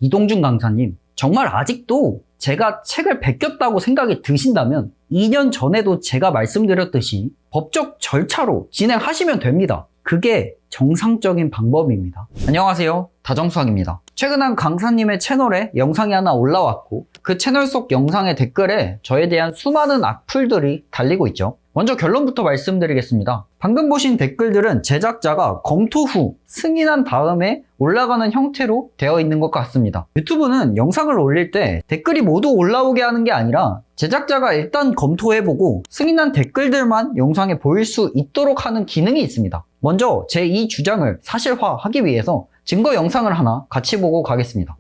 이동준 강사님, 정말 아직도 제가 책을 베꼈다고 생각이 드신다면 2년 전에도 제가 말씀드렸듯이 법적 절차로 진행하시면 됩니다. 그게 정상적인 방법입니다. 안녕하세요, 다정수학입니다. 최근 한 강사님의 채널에 영상이 하나 올라왔고 그 채널 속 영상의 댓글에 저에 대한 수많은 악플들이 달리고 있죠. 먼저 결론부터 말씀드리겠습니다. 방금 보신 댓글들은 제작자가 검토 후 승인한 다음에 올라가는 형태로 되어 있는 것 같습니다. 유튜브는 영상을 올릴 때 댓글이 모두 올라오게 하는 게 아니라 제작자가 일단 검토해보고 승인한 댓글들만 영상에 보일 수 있도록 하는 기능이 있습니다. 먼저 제 이 주장을 사실화하기 위해서 증거 영상을 하나 같이 보고 가겠습니다.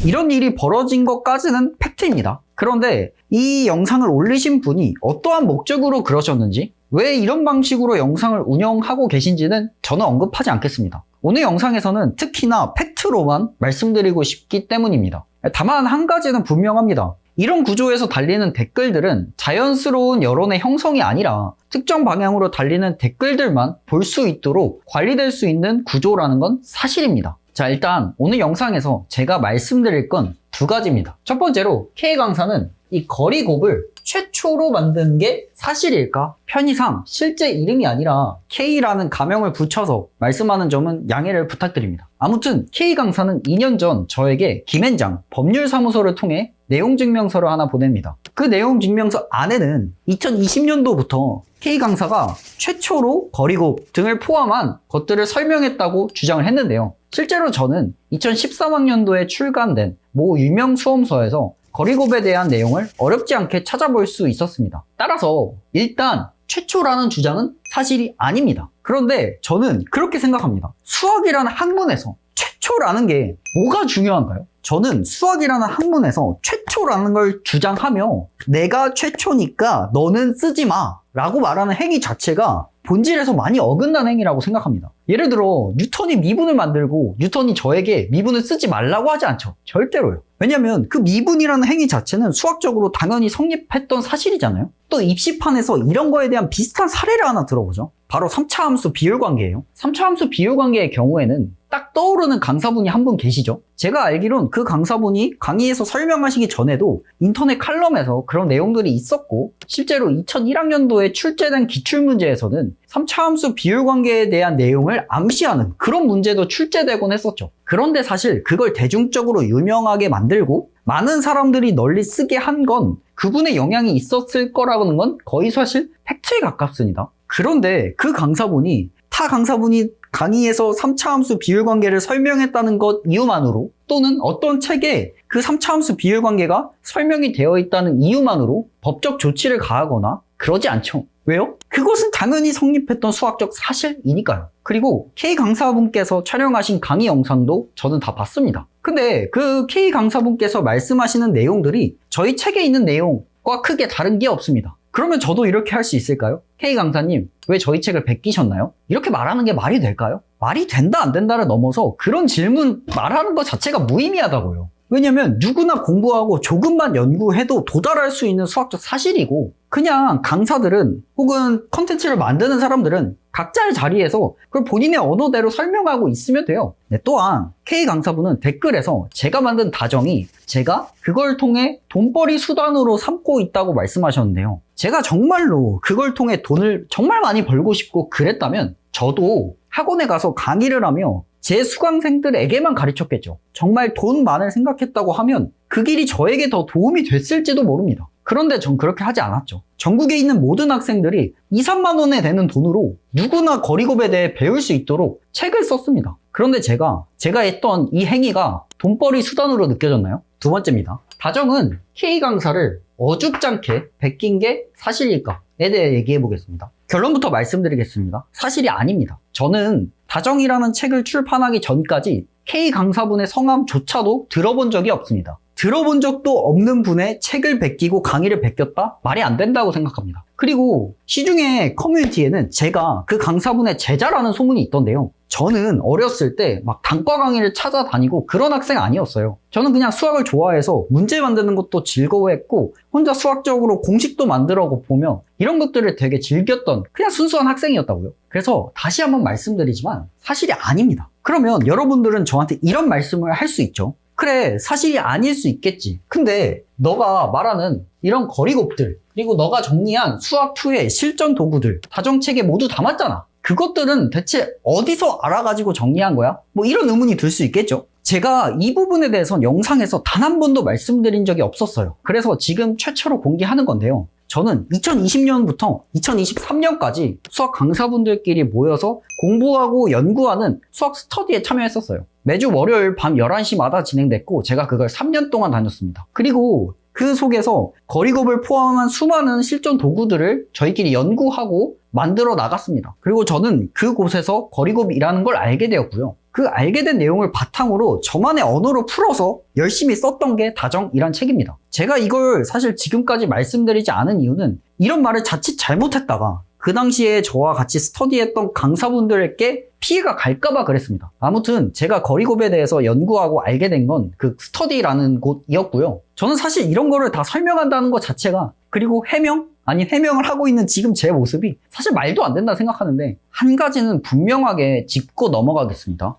이런 일이 벌어진 것까지는 팩트입니다. 그런데 이 영상을 올리신 분이 어떠한 목적으로 그러셨는지, 왜 이런 방식으로 영상을 운영하고 계신지는 저는 언급하지 않겠습니다. 오늘 영상에서는 특히나 팩트로만 말씀드리고 싶기 때문입니다. 다만 한 가지는 분명합니다. 이런 구조에서 달리는 댓글들은 자연스러운 여론의 형성이 아니라 특정 방향으로 달리는 댓글들만 볼 수 있도록 관리될 수 있는 구조라는 건 사실입니다. 자, 일단 오늘 영상에서 제가 말씀드릴 건 두 가지입니다. 첫 번째로 K 강사는 이 거리곡을 최초로 만든 게 사실일까? 편의상 실제 이름이 아니라 K라는 가명을 붙여서 말씀하는 점은 양해를 부탁드립니다. 아무튼 K 강사는 2년 전 저에게 김앤장 법률사무소를 통해 내용증명서를 하나 보냅니다. 그 내용증명서 안에는 2020년도부터 K 강사가 최초로 거리곡 등을 포함한 것들을 설명했다고 주장을 했는데요. 실제로 저는 2013학년도에 출간된 모 유명 수험서에서 거리곡에 대한 내용을 어렵지 않게 찾아볼 수 있었습니다. 따라서 일단 최초라는 주장은 사실이 아닙니다. 그런데 저는 그렇게 생각합니다. 수학이라는 학문에서 최초라는 게 뭐가 중요한가요? 저는 수학이라는 학문에서 최초라는 걸 주장하며 내가 최초니까 너는 쓰지 마 라고 말하는 행위 자체가 본질에서 많이 어긋난 행위라고 생각합니다. 예를 들어 뉴턴이 미분을 만들고 뉴턴이 저에게 미분을 쓰지 말라고 하지 않죠. 절대로요. 왜냐면 그 미분이라는 행위 자체는 수학적으로 당연히 성립했던 사실이잖아요. 또 입시판에서 이런 거에 대한 비슷한 사례를 하나 들어보죠. 바로 3차 함수 비율관계예요. 3차 함수 비율관계의 경우에는 딱 떠오르는 강사분이 한 분 계시죠? 제가 알기론 그 강사분이 강의에서 설명하시기 전에도 인터넷 칼럼에서 그런 내용들이 있었고, 실제로 2001학년도에 출제된 기출문제에서는 3차 함수 비율관계에 대한 내용을 암시하는 그런 문제도 출제되곤 했었죠. 그런데 사실 그걸 대중적으로 유명하게 만들고 많은 사람들이 널리 쓰게 한 건 그분의 영향이 있었을 거라는 건 거의 사실 팩트에 가깝습니다. 그런데 그 강사분이 타 강사분이 강의에서 3차 함수 비율관계를 설명했다는 것 이유만으로, 또는 어떤 책에 그 3차 함수 비율관계가 설명이 되어 있다는 이유만으로 법적 조치를 가하거나 그러지 않죠. 왜요? 그것은 당연히 성립했던 수학적 사실이니까요. 그리고 K 강사분께서 촬영하신 강의 영상도 저는 다 봤습니다. 근데 그 K 강사분께서 말씀하시는 내용들이 저희 책에 있는 내용과 크게 다른 게 없습니다. 그러면 저도 이렇게 할 수 있을까요? K 강사님, 왜 저희 책을 베끼셨나요? 이렇게 말하는 게 말이 될까요? 말이 된다 안 된다를 넘어서 그런 질문 말하는 것 자체가 무의미하다고요. 왜냐면 누구나 공부하고 조금만 연구해도 도달할 수 있는 수학적 사실이고, 그냥 강사들은 혹은 컨텐츠를 만드는 사람들은 각자의 자리에서 그걸 본인의 언어대로 설명하고 있으면 돼요. 네, 또한 K 강사분은 댓글에서 제가 만든 다정이 제가 그걸 통해 돈벌이 수단으로 삼고 있다고 말씀하셨는데요. 제가 정말로 그걸 통해 돈을 정말 많이 벌고 싶고 그랬다면 저도 학원에 가서 강의를 하며 제 수강생들에게만 가르쳤겠죠. 정말 돈만을 생각했다고 하면 그 길이 저에게 더 도움이 됐을지도 모릅니다. 그런데 전 그렇게 하지 않았죠. 전국에 있는 모든 학생들이 2, 3만 원에 되는 돈으로 누구나 거리곱에 대해 배울 수 있도록 책을 썼습니다. 그런데 제가 했던 이 행위가 돈벌이 수단으로 느껴졌나요? 두 번째입니다. 다정은 K 강사를 어줍잖게 베낀 게 사실일까에 대해 얘기해 보겠습니다. 결론부터 말씀드리겠습니다. 사실이 아닙니다. 저는 다정이라는 책을 출판하기 전까지 K 강사분의 성함조차도 들어본 적이 없습니다. 들어본 적도 없는 분의 책을 베끼고 강의를 베꼈다? 말이 안 된다고 생각합니다. 그리고 시중에 커뮤니티에는 제가 그 강사분의 제자라는 소문이 있던데요. 저는 어렸을 때 막 단과 강의를 찾아다니고 그런 학생 아니었어요. 저는 그냥 수학을 좋아해서 문제 만드는 것도 즐거워했고 혼자 수학적으로 공식도 만들어 보며 이런 것들을 되게 즐겼던 그냥 순수한 학생이었다고요. 그래서 다시 한번 말씀드리지만 사실이 아닙니다. 그러면 여러분들은 저한테 이런 말씀을 할 수 있죠. 그래, 사실이 아닐 수 있겠지. 근데 너가 말하는 이런 거리곱들, 그리고 너가 정리한 수학2의 실전 도구들, 다정책에 모두 담았잖아. 그것들은 대체 어디서 알아가지고 정리한 거야? 뭐 이런 의문이 들 수 있겠죠. 제가 이 부분에 대해서는 영상에서 단 한 번도 말씀드린 적이 없었어요. 그래서 지금 최초로 공개하는 건데요. 저는 2020년부터 2023년까지 수학 강사분들끼리 모여서 공부하고 연구하는 수학 스터디에 참여했었어요. 매주 월요일 밤 11시마다 진행됐고 제가 그걸 3년 동안 다녔습니다. 그리고 그 속에서 거리곱을 포함한 수많은 실전 도구들을 저희끼리 연구하고 만들어 나갔습니다. 그리고 저는 그곳에서 거리곱이라는 걸 알게 되었고요. 그 알게 된 내용을 바탕으로 저만의 언어로 풀어서 열심히 썼던 게 다정이란 책입니다. 제가 이걸 사실 지금까지 말씀드리지 않은 이유는 이런 말을 자칫 잘못했다가 그 당시에 저와 같이 스터디했던 강사분들에게 피해가 갈까봐 그랬습니다. 아무튼 제가 거리곱에 대해서 연구하고 알게 된 건 그 스터디라는 곳이었고요. 저는 사실 이런 거를 다 설명한다는 것 자체가, 그리고 해명? 아니 해명을 하고 있는 지금 제 모습이 사실 말도 안 된다 생각하는데, 한 가지는 분명하게 짚고 넘어가겠습니다.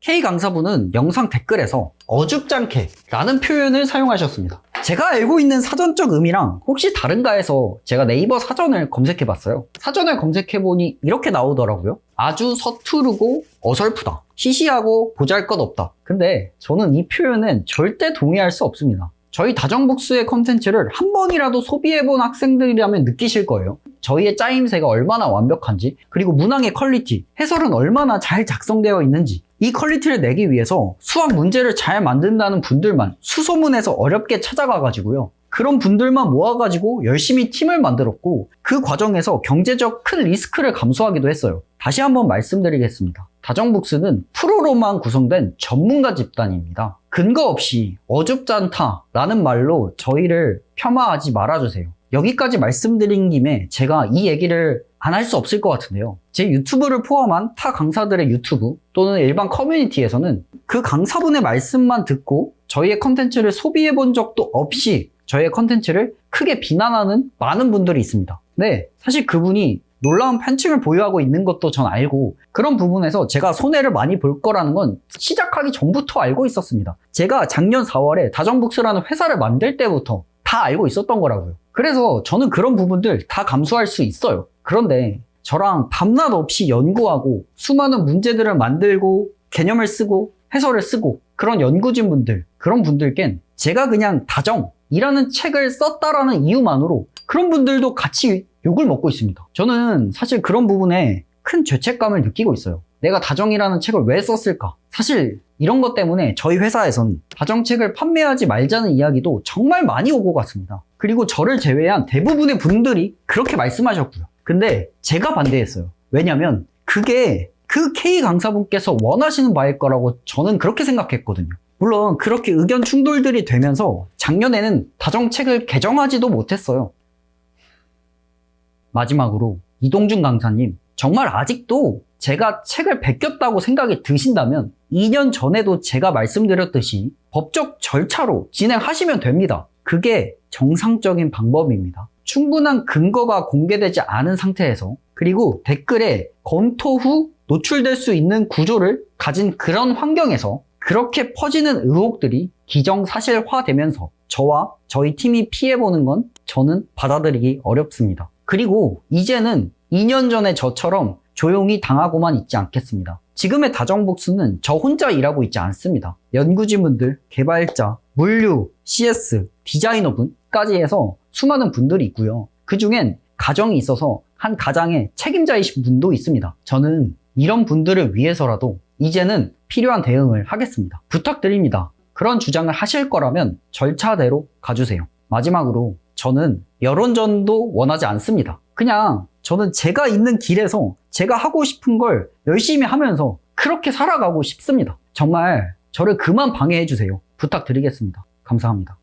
K 강사분은 영상 댓글에서 어줍잖게 라는 표현을 사용하셨습니다. 제가 알고 있는 사전적 의미랑 혹시 다른가 해서 제가 네이버 사전을 검색해봤어요. 사전을 검색해보니 이렇게 나오더라고요. 아주 서투르고 어설프다. 시시하고 보잘것없다. 근데 저는 이 표현은 절대 동의할 수 없습니다. 저희 다정복수의 컨텐츠를 한 번이라도 소비해본 학생들이라면 느끼실 거예요. 저희의 짜임새가 얼마나 완벽한지, 그리고 문항의 퀄리티, 해설은 얼마나 잘 작성되어 있는지, 이 퀄리티를 내기 위해서 수학 문제를 잘 만든다는 분들만 수소문해서 어렵게 찾아가가지고요. 그런 분들만 모아가지고 열심히 팀을 만들었고, 그 과정에서 경제적 큰 리스크를 감수하기도 했어요. 다시 한번 말씀드리겠습니다. 다정복수는 프로로만 구성된 전문가 집단입니다. 근거 없이 어줍잖다라는 말로 저희를 폄하하지 말아주세요. 여기까지 말씀드린 김에 제가 이 얘기를 안 할 수 없을 것 같은데요. 제 유튜브를 포함한 타 강사들의 유튜브 또는 일반 커뮤니티에서는 그 강사분의 말씀만 듣고 저희의 컨텐츠를 소비해 본 적도 없이 저희의 컨텐츠를 크게 비난하는 많은 분들이 있습니다. 네, 사실 그분이 놀라운 팬층을 보유하고 있는 것도 전 알고, 그런 부분에서 제가 손해를 많이 볼 거라는 건 시작하기 전부터 알고 있었습니다. 제가 작년 4월에 다정북스라는 회사를 만들 때부터 다 알고 있었던 거라고요. 그래서 저는 그런 부분들 다 감수할 수 있어요. 그런데 저랑 밤낮 없이 연구하고 수많은 문제들을 만들고 개념을 쓰고 해설을 쓰고 그런 연구진 분들, 그런 분들겐 제가 그냥 다정이라는 책을 썼다라는 이유만으로 그런 분들도 같이 욕을 먹고 있습니다. 저는 사실 그런 부분에 큰 죄책감을 느끼고 있어요. 내가 다정이라는 책을 왜 썼을까? 사실 이런 것 때문에 저희 회사에선 다정책을 판매하지 말자는 이야기도 정말 많이 오고 갔습니다. 그리고 저를 제외한 대부분의 분들이 그렇게 말씀하셨고요. 근데 제가 반대했어요. 왜냐면 그게 그 K 강사분께서 원하시는 바일 거라고 저는 그렇게 생각했거든요. 물론 그렇게 의견 충돌들이 되면서 작년에는 다정책을 개정하지도 못했어요. 마지막으로 이동준 강사님, 정말 아직도 제가 책을 베꼈다고 생각이 드신다면 2년 전에도 제가 말씀드렸듯이 법적 절차로 진행하시면 됩니다. 그게 정상적인 방법입니다. 충분한 근거가 공개되지 않은 상태에서, 그리고 댓글에 검토 후 노출될 수 있는 구조를 가진 그런 환경에서 그렇게 퍼지는 의혹들이 기정사실화되면서 저와 저희 팀이 피해보는 건 저는 받아들이기 어렵습니다. 그리고 이제는 2년 전에 저처럼 조용히 당하고만 있지 않겠습니다. 지금의 다정복수는 저 혼자 일하고 있지 않습니다. 연구진분들, 개발자, 물류, CS, 디자이너분까지 해서 수많은 분들이 있고요. 그중엔 가정이 있어서 한 가장의 책임자이신 분도 있습니다. 저는 이런 분들을 위해서라도 이제는 필요한 대응을 하겠습니다. 부탁드립니다. 그런 주장을 하실 거라면 절차대로 가주세요. 마지막으로 저는 여론전도 원하지 않습니다. 그냥 저는 제가 있는 길에서 제가 하고 싶은 걸 열심히 하면서 그렇게 살아가고 싶습니다. 정말 저를 그만 방해해 주세요. 부탁드리겠습니다. 감사합니다.